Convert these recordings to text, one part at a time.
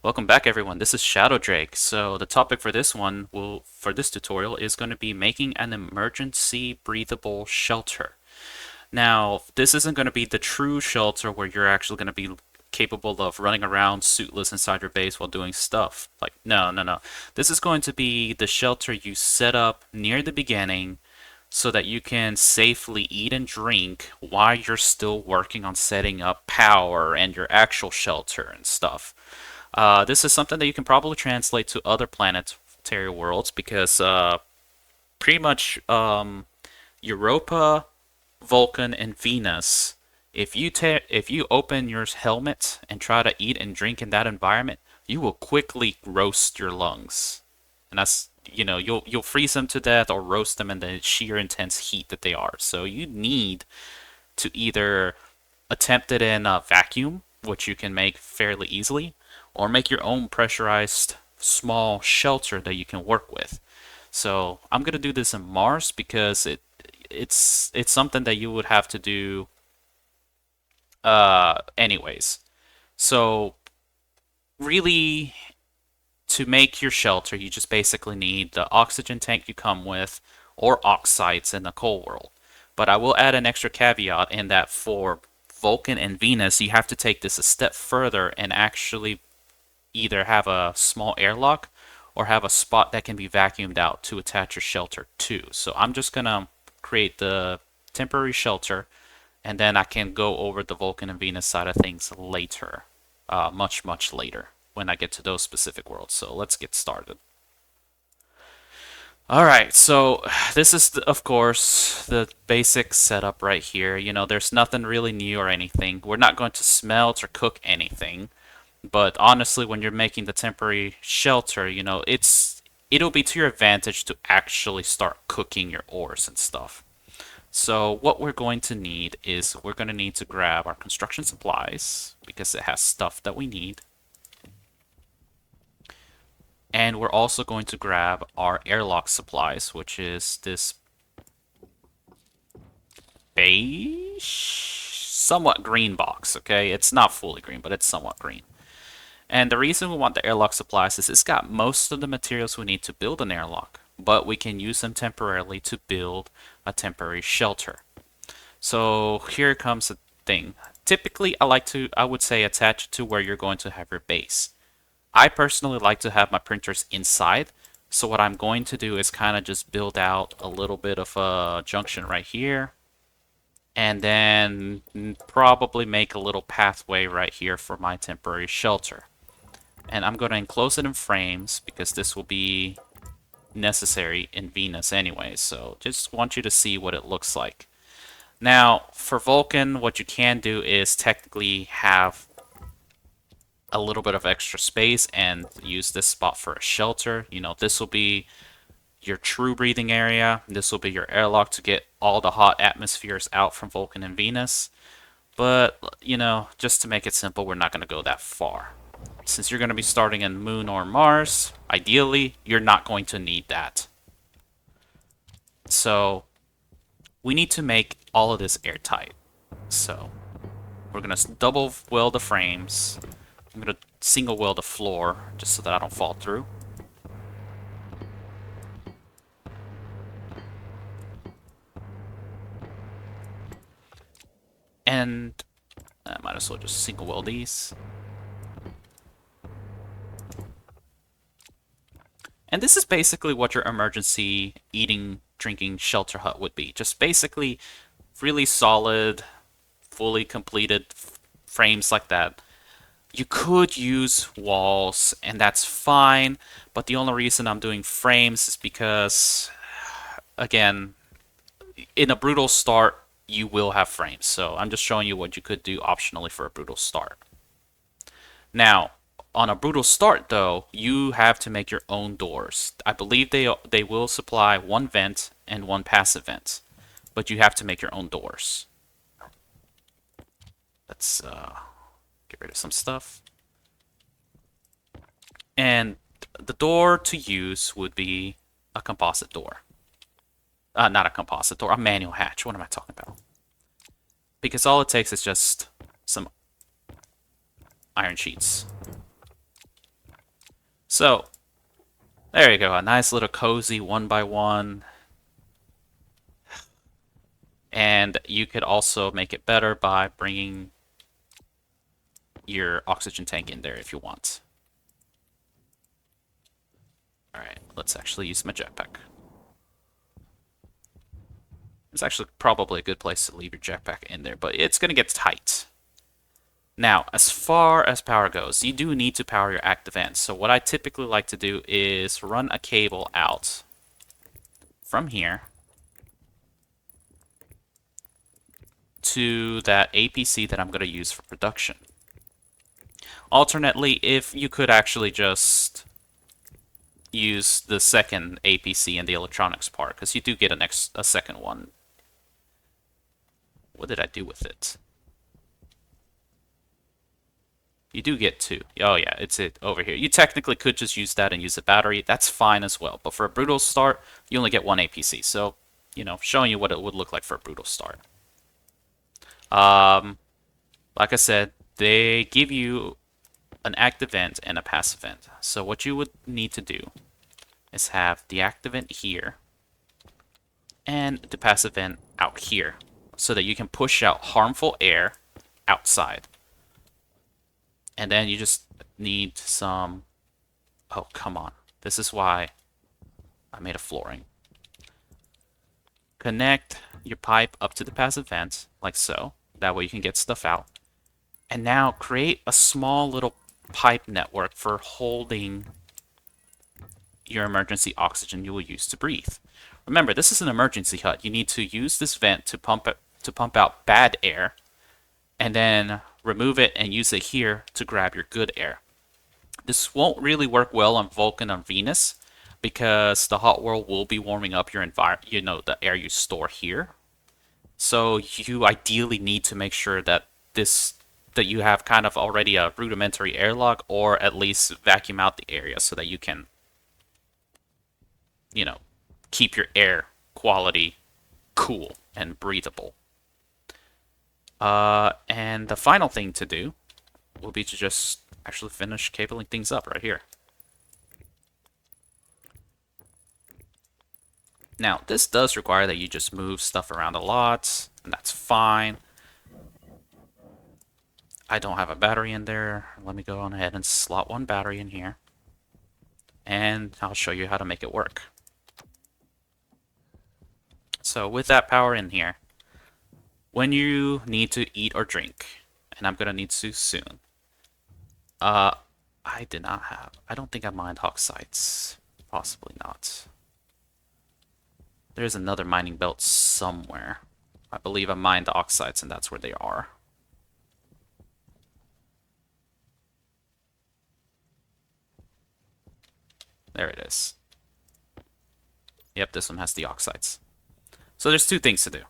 Welcome back everyone, this is Shadow Drake. So the topic for this tutorial is going to be making an emergency breathable shelter. Now, this isn't going to be the true shelter where you're actually going to be capable of running around suitless inside your base while doing stuff. Like, no. This is going to be the shelter you set up near the beginning so that you can safely eat and drink while you're still working on setting up power and your actual shelter and stuff. This is something that you can probably translate to other planetary worlds because pretty much Europa, Vulcan, and Venus. If you open your helmet and try to eat and drink in that environment, you will quickly roast your lungs, and that's you'll freeze them to death or roast them in the sheer intense heat that they are. So you need to either attempt it in a vacuum, which you can make fairly easily, or make your own pressurized small shelter that you can work with. So I'm gonna do this in Mars because it's something that you would have to do anyways. So really, to make your shelter, you just basically need the oxygen tank you come with or oxides in the coal world. But I will add an extra caveat in that for Vulcan and Venus, you have to take this a step further and actually either have a small airlock or have a spot that can be vacuumed out to attach your shelter to. So I'm just gonna create the temporary shelter, and then I can go over the Vulcan and Venus side of things later, much later when I get to those specific worlds. So let's get started. Alright, so this is, of course, the basic setup right here. There's nothing really new or anything. We're not going to smelt or cook anything. But honestly, when you're making the temporary shelter, it'll be to your advantage to actually start cooking your ores and stuff. So what we're going to need is we're going to need to grab our construction supplies because it has stuff that we need. And we're also going to grab our airlock supplies, which is this beige, somewhat green box, okay? It's not fully green, but it's somewhat green. And the reason we want the airlock supplies is it's got most of the materials we need to build an airlock, but we can use them temporarily to build a temporary shelter. So here comes the thing. Typically, I would say attach it to where you're going to have your base. I personally like to have my printers inside, so what I'm going to do is kind of just build out a little bit of a junction right here, and then probably make a little pathway right here for my temporary shelter. And I'm going to enclose it in frames because this will be necessary in Venus anyway, so just want you to see what it looks like. Now, for Vulcan, what you can do is technically have a little bit of extra space and use this spot for a shelter. This will be your true breathing area. This will be your airlock to get all the hot atmospheres out from Vulcan and Venus. But, just to make it simple, we're not going to go that far. Since you're going to be starting in Moon or Mars, ideally, you're not going to need that. So, we need to make all of this airtight. So, we're going to double weld the frames. I'm going to single weld the floor just so that I don't fall through. And I might as well just single weld these. And this is basically what your emergency eating, drinking shelter hut would be. Just basically really solid, fully completed frames like that. You could use walls, and that's fine, but the only reason I'm doing frames is because, again, in a brutal start, you will have frames. So I'm just showing you what you could do optionally for a brutal start. Now, on a brutal start, though, you have to make your own doors. I believe they will supply one vent and one passive vent, but you have to make your own doors. Let's get rid of some stuff. And the door to use would be a composite door. Not a composite door, a manual hatch. What am I talking about? Because all it takes is just some iron sheets. So, there you go. A nice little cozy 1x1. And you could also make it better by bringing your oxygen tank in there if you want. Alright, let's actually use my jetpack. It's actually probably a good place to leave your jetpack in there, but it's going to get tight. Now, as far as power goes, you do need to power your active ends. So what I typically like to do is run a cable out from here to that APC that I'm going to use for production. Alternately, if you could actually just use the second APC in the electronics part, because you do get a second one. What did I do with it? You do get two. Oh yeah, it's it over here. You technically could just use that and use the battery. That's fine as well. But for a brutal start, you only get one APC. So, you know, showing you what it would look like for a brutal start. Like I said, they give you an active vent and a passive vent. So what you would need to do is have the active vent here and the passive vent out here so that you can push out harmful air outside. And then you just need some... Oh, come on. This is why I made a flooring. Connect your pipe up to the passive vent, like so. That way you can get stuff out. And now create a small little pipe network for holding your emergency oxygen you will use to breathe. Remember, this is an emergency hut. You need to use this vent to pump out bad air, and then remove it and use it here to grab your good air. This won't really work well on Vulcan and Venus because the hot world will be warming up your environment, the air you store here. So you ideally need to make sure that you have kind of already a rudimentary airlock, or at least vacuum out the area so that you can, keep your air quality cool and breathable. And the final thing to do will be to just actually finish cabling things up right here. Now, this does require that you just move stuff around a lot, and that's fine. I don't have a battery in there. Let me go on ahead and slot one battery in here. And I'll show you how to make it work. So with that power in here, when you need to eat or drink, and I'm going to need to soon, I don't think I mined hawk sites. Possibly not. There's another mining belt somewhere. I believe I mined the oxides, and that's where they are. There it is. Yep, this one has the oxides. So there's two things to do.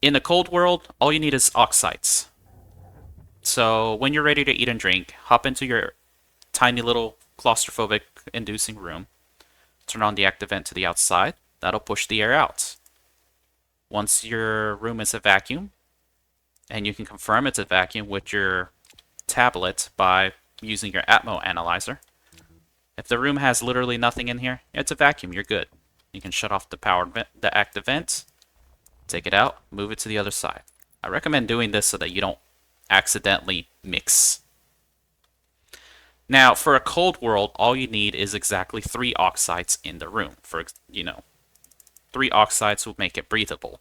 In a cold world, all you need is oxides. So when you're ready to eat and drink, hop into your tiny little claustrophobic inducing room. Turn on the active vent to the outside. That'll push the air out. Once your room is a vacuum, and you can confirm it's a vacuum with your tablet by using your Atmo analyzer. If the room has literally nothing in here, it's a vacuum, you're good. You can shut off the powered vent, the active vent, take it out, move it to the other side. I recommend doing this so that you don't accidentally mix. Now, for a cold world, all you need is exactly 3 oxides in the room. 3 oxides will make it breathable,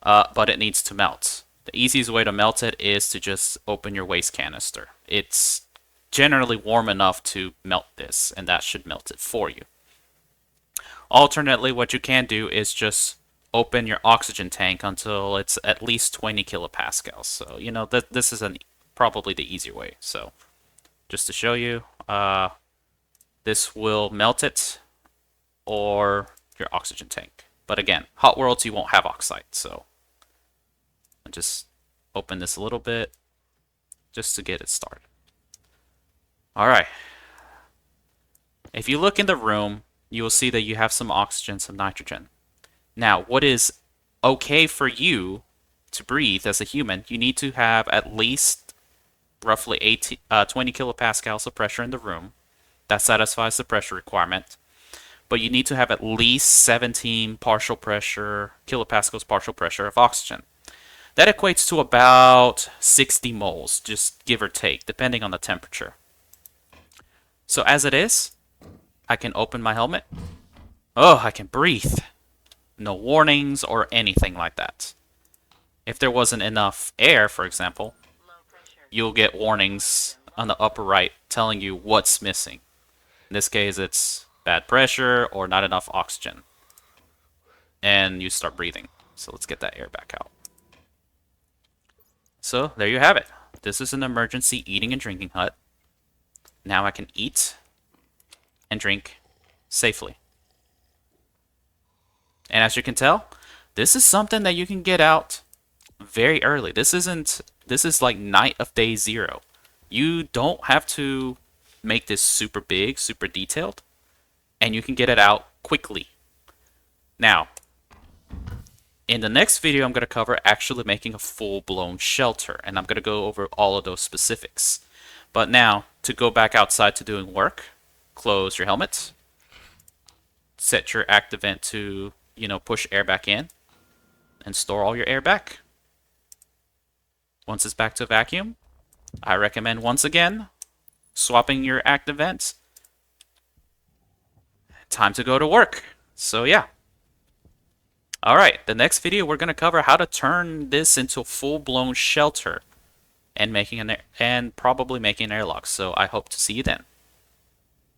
but it needs to melt. The easiest way to melt it is to just open your waste canister. It's generally warm enough to melt this, and that should melt it for you. Alternately, what you can do is just open your oxygen tank until it's at least 20 kilopascals. So, this is probably the easier way. So, just to show you, this will melt it, or your oxygen tank. But again, hot worlds, you won't have oxide, so I'll just open this a little bit just to get it started. Alright. If you look in the room, you will see that you have some oxygen, some nitrogen. Now, what is okay for you to breathe as a human, you need to have at least roughly 20 kilopascals of pressure in the room. That satisfies the pressure requirement. But you need to have at least 17 partial pressure, kilopascals partial pressure of oxygen. That equates to about 60 moles, just give or take, depending on the temperature. So as it is, I can open my helmet. Oh, I can breathe. No warnings or anything like that. If there wasn't enough air, for example, you'll get warnings on the upper right telling you what's missing. In this case, it's bad pressure or not enough oxygen. And you start breathing. So let's get that air back out. So there you have it. This is an emergency eating and drinking hut. Now I can eat and drink safely. And as you can tell, this is something that you can get out very early. This is like night of day 0. You don't have to make this super big, super detailed, and you can get it out quickly. Now, in the next video, I'm going to cover actually making a full-blown shelter, and I'm going to go over all of those specifics. But now, to go back outside to doing work, close your helmet, set your active vent to, push air back in, and store all your air back. Once it's back to vacuum, I recommend once again swapping your active vents. Time to go to work. So yeah. Alright, the next video we're going to cover how to turn this into a full-blown shelter and probably making an airlock. So I hope to see you then.